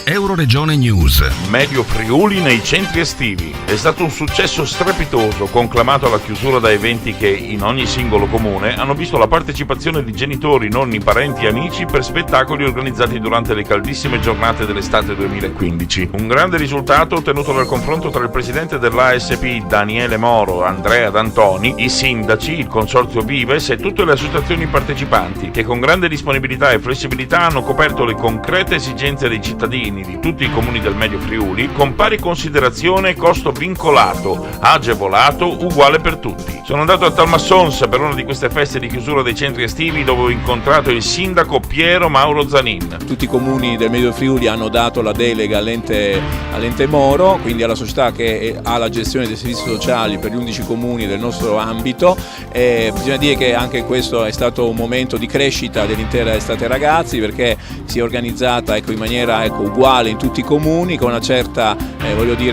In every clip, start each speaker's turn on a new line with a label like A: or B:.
A: Euroregione News.
B: Medio Friuli nei centri estivi. È stato un successo strepitoso, conclamato alla chiusura da eventi che, in ogni singolo comune, hanno visto la partecipazione di genitori, nonni, parenti e amici per spettacoli organizzati durante le caldissime giornate dell'estate 2015. Un grande risultato ottenuto dal confronto tra il presidente dell'ASP Daniele Moro, Andrea D'Antoni, i sindaci, il consorzio Vives e tutte le associazioni partecipanti, che con grande disponibilità e flessibilità hanno coperto le concrete esigenze dei cittadini di tutti i comuni del Medio Friuli con pari considerazione e costo vincolato, agevolato, uguale per tutti. Sono andato a Talmassons per una di queste feste di chiusura dei centri estivi dove ho incontrato il sindaco Piero Mauro Zanin.
C: Tutti i comuni del Medio Friuli hanno dato la delega all'ente Moro, quindi alla società che ha la gestione dei servizi sociali per gli 11 comuni del nostro ambito. Bisogna dire che anche questo è stato un momento di crescita dell'intera Estate Ragazzi, perché si è organizzata in maniera uguale in tutti i comuni con una certa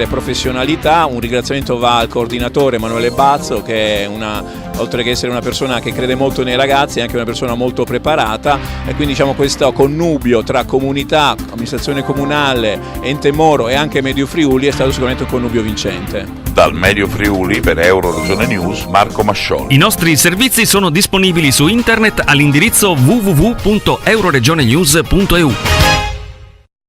C: professionalità. Un ringraziamento va al coordinatore Emanuele Bazzo, che è oltre che essere una persona che crede molto nei ragazzi, è anche una persona molto preparata, e quindi questo connubio tra comunità, amministrazione comunale, ente Moro e anche Medio Friuli è stato sicuramente un connubio vincente.
B: Dal Medio Friuli per Euroregione News, Marco Mascioli.
A: I nostri servizi sono disponibili su internet all'indirizzo www.euroregionenews.eu.